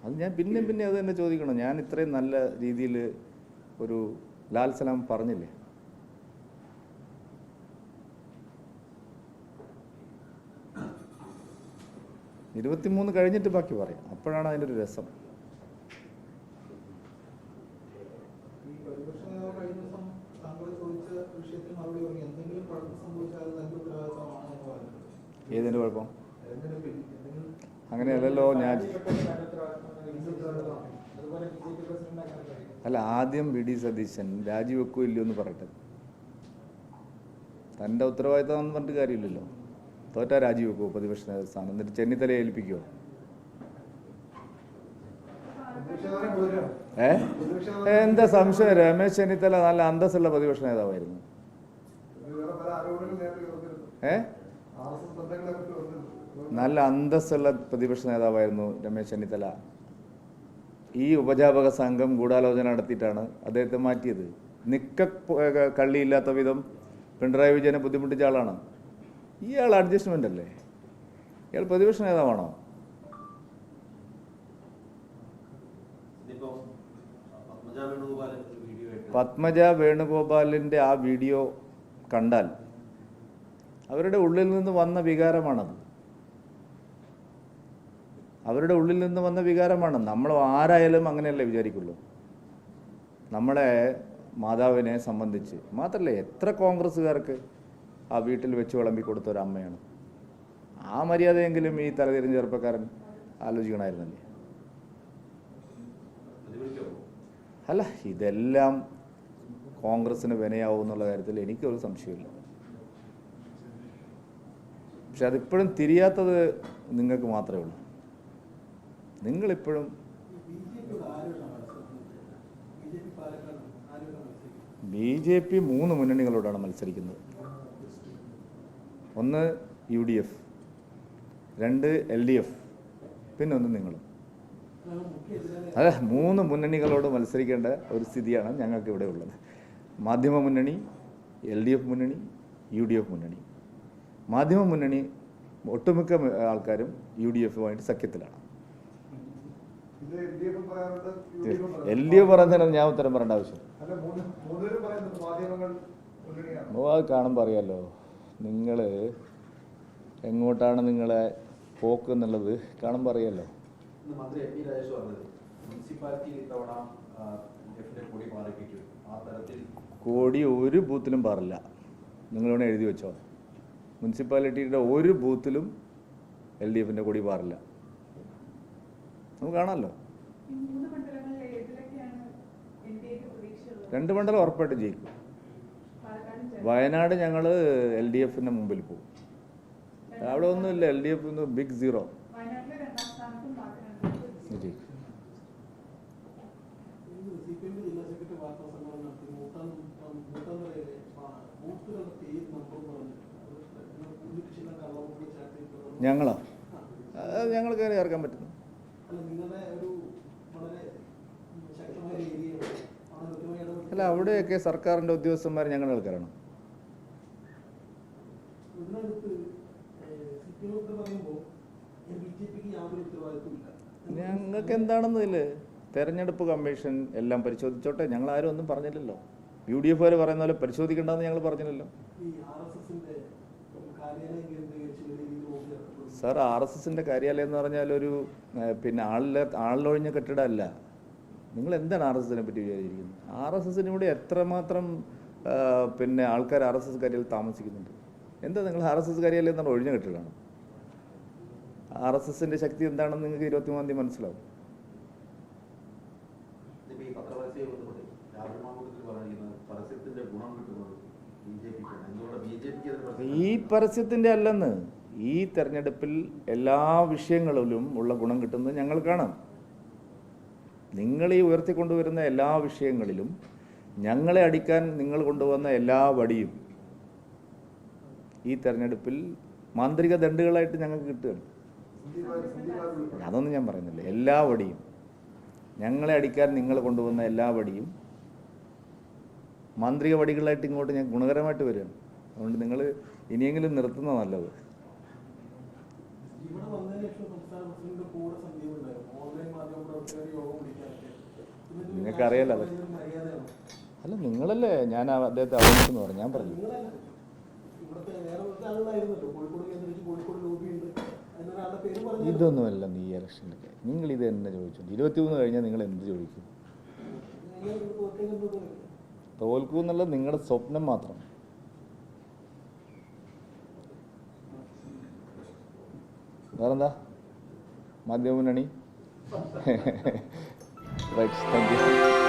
അത് ഞാൻ പിന്നെ അത് തന്നെ ചോദിക്കണം. ഞാൻ ഇത്രയും നല്ല രീതിയിൽ ഒരു ലാൽ സലാം പറഞ്ഞില്ലേ? ഇരുപത്തിമൂന്ന് കഴിഞ്ഞിട്ട് ബാക്കി പറയാം. അപ്പോഴാണ് അതിൻ്റെ ഒരു രസം. ഏതിൻ്റെ കുഴപ്പം? അങ്ങനെയല്ലല്ലോ. ഞാൻ അല്ല, ആദ്യം വി ഡി സതീശൻ രാജിവെക്കോ ഇല്ലയോ എന്ന് പറയട്ടെ. തൻ്റെ ഉത്തരവാദിത്തം എന്ന് പറഞ്ഞിട്ട് കാര്യമില്ലല്ലോ. തോറ്റാ രാജിവെക്കുമോ പ്രതിപക്ഷ നേതൃസ്ഥാനം? എന്നിട്ട് ചെന്നിത്തലയെ ഏൽപ്പിക്കുമോ? എന്താ സംശയം? രമേശ് ചെന്നിത്തല നല്ല അന്തസ്സുള്ള പ്രതിപക്ഷ നേതാവായിരുന്നു. നല്ല അന്തസ്സുള്ള പ്രതിപക്ഷ നേതാവായിരുന്നു രമേശ് ചെന്നിത്തല. ഈ ഉപജാപക സംഘം ഗൂഢാലോചന നടത്തിയിട്ടാണ് അദ്ദേഹത്തെ മാറ്റിയത്. കള്ളിയില്ലാത്ത വിധം പിണറായി വിജയനെ ബുദ്ധിമുട്ടിച്ച ആളാണ്. ഇയാൾ അഡ്ജസ്റ്റ്മെൻ്റ് അല്ലേ? ഇയാൾ പ്രതിപക്ഷ നേതാവാണോ? പത്മജ വേണുഗോപാലിൻ്റെ ആ വീഡിയോ കണ്ടാൽ അവരുടെ ഉള്ളിൽ നിന്ന് വന്ന വികാരമാണത്. അവരുടെ ഉള്ളിൽ നിന്ന് വന്ന വികാരമാണ്. നമ്മൾ ആരായാലും അങ്ങനെയല്ലേ വിചാരിക്കുള്ളൂ. നമ്മളെ മാതാവിനെ സംബന്ധിച്ച് മാത്രമല്ല, എത്ര കോൺഗ്രസ്സുകാർക്ക് ആ വീട്ടിൽ വെച്ച് വിളമ്പി കൊടുത്ത ഒരു അമ്മയാണ്. ആ മര്യാദയെങ്കിലും ഈ തലതിരിഞ്ഞ ചെറുപ്പക്കാരൻ ആലോചിക്കണമായിരുന്നല്ലേ? അല്ല, ഇതെല്ലാം കോൺഗ്രസ്സിന് വിനയാവും എന്നുള്ള കാര്യത്തിൽ എനിക്കൊരു സംശയമില്ല. പക്ഷെ അതിപ്പോഴും തിരിയാത്തത് നിങ്ങൾക്ക് മാത്രമേ ഉള്ളൂ. നിങ്ങളിപ്പോഴും BJP 3 മുന്നണികളോടാണ് മത്സരിക്കുന്നത്. 1 UDF, 2 LDF, പിന്നെ 1 നിങ്ങളും. അതെ, 3 മുന്നണികളോട് മത്സരിക്കേണ്ട ഒരു സ്ഥിതിയാണ് ഞങ്ങൾക്ക് ഇവിടെ ഉള്ളത്. മാധ്യമ മുന്നണി, LDF മുന്നണി, UDF മുന്നണി. മാധ്യമ മുന്നണി ഒട്ടുമിക്ക ആൾക്കാരും UDF-ഉമായിട്ട് സഖ്യത്തിലാണ്. LDF പറയുന്നതിന് ഞാൻ ഉത്തരം പറയേണ്ട ആവശ്യം. അത് കാണുമ്പോൾ അറിയാമല്ലോ നിങ്ങൾ എങ്ങോട്ടാണ് നിങ്ങളെ പോക്ക് എന്നുള്ളത് കാണുമ്പോൾ അറിയാമല്ലോ. കോടി ഒരു ബൂത്തിലും പാറില്ല. നിങ്ങളിവിടെ എഴുതി വെച്ചോ. മുനിസിപ്പാലിറ്റിയുടെ ഒരു ബൂത്തിലും LDF-ൻ്റെ കൊടി പാറില്ല. നമുക്ക് കാണാമല്ലോ. 2 മണ്ഡലം ഉറപ്പായിട്ട് ജയിക്കും. വയനാട് ഞങ്ങൾ LDF-ൻ്റെ മുമ്പിൽ പോകും. അവിടെ ഒന്നുമില്ല. LDF ബിഗ് സീറോ ജയിക്കും. ഞങ്ങളോ? ഞങ്ങൾ കയറി ഇറക്കാൻ പറ്റുന്നു. അല്ല, അവിടെയൊക്കെ സർക്കാരിൻ്റെ ഉദ്യോഗസ്ഥന്മാർ ഞങ്ങൾ കയറണം. ഞങ്ങൾക്ക് എന്താണെന്നില്ല. തെരഞ്ഞെടുപ്പ് കമ്മീഷൻ എല്ലാം പരിശോധിച്ചോട്ടെ. ഞങ്ങൾ ആരും ഒന്നും പറഞ്ഞില്ലല്ലോ. UDF-കാർ പറയുന്ന പോലെ പരിശോധിക്കേണ്ടെന്ന് ഞങ്ങൾ പറഞ്ഞില്ലല്ലോ. സാർ, RSS-ൻ്റെ കാര്യാലയം എന്ന് പറഞ്ഞാൽ ഒരു പിന്നെ ആളിലൊഴിഞ്ഞ കെട്ടിടമല്ല. നിങ്ങൾ എന്താണ് RSS-നെ പറ്റി വിചാരിച്ചിരിക്കുന്നത്? RSS-ന് ഇവിടെ എത്രമാത്രം പിന്നെ ആൾക്കാർ RSS കാര്യത്തിൽ താമസിക്കുന്നുണ്ട്. എന്താ നിങ്ങൾ RSS കാര്യാലയം എന്നാണ് ഒഴിഞ്ഞ കെട്ടിടമാണ്? RSS-ൻ്റെ ശക്തി എന്താണെന്ന് നിങ്ങൾക്ക് 23-ാം തീയതി മനസ്സിലാവും. ഈ പരസ്യത്തിൻ്റെ അല്ലെന്ന്, ഈ തെരഞ്ഞെടുപ്പിൽ എല്ലാ വിഷയങ്ങളിലും ഉള്ള ഗുണം കിട്ടുന്നത് ഞങ്ങൾ കാണാം. നിങ്ങൾ ഈ ഉയർത്തിക്കൊണ്ടുവരുന്ന എല്ലാ വിഷയങ്ങളിലും ഞങ്ങളെ അടിക്കാൻ നിങ്ങൾ കൊണ്ടുവന്ന എല്ലാ വടിയും ഈ തെരഞ്ഞെടുപ്പിൽ മാന്ത്രിക ദണ്ഡുകളായിട്ട് ഞങ്ങൾക്ക് കിട്ടുകയാണ്. അതൊന്നും ഞാൻ പറയുന്നില്ല. എല്ലാ വടിയും, ഞങ്ങളെ അടിക്കാൻ നിങ്ങൾ കൊണ്ടുവന്ന എല്ലാ വടിയും മാന്ത്രിക വടികളായിട്ട് ഇങ്ങോട്ട് ഞാൻ ഗുണകരമായിട്ട് വരികയാണ്. അതുകൊണ്ട് നിങ്ങൾ ഇനിയെങ്കിലും നിർത്തുന്ന നല്ലത്. നിങ്ങൾക്ക് അറിയാലോ അത്. അല്ല നിങ്ങളല്ലേ ഞാൻ അദ്ദേഹത്തെ അവഗണിച്ചെന്ന് പറഞ്ഞു. ഞാൻ പറഞ്ഞു ഇതൊന്നുമല്ല നീ ഇലക്ഷനിലൊക്കെ നിങ്ങൾ ഇത് തന്നെ ചോദിച്ചു. 23 കഴിഞ്ഞാൽ നിങ്ങൾ എന്ത് ചോദിക്കും? തോൽക്കൂ എന്നുള്ളത് നിങ്ങളുടെ സ്വപ്നം മാത്രം. വേറെന്താ മാധ്യമ മുന്നണി? Right, thank U.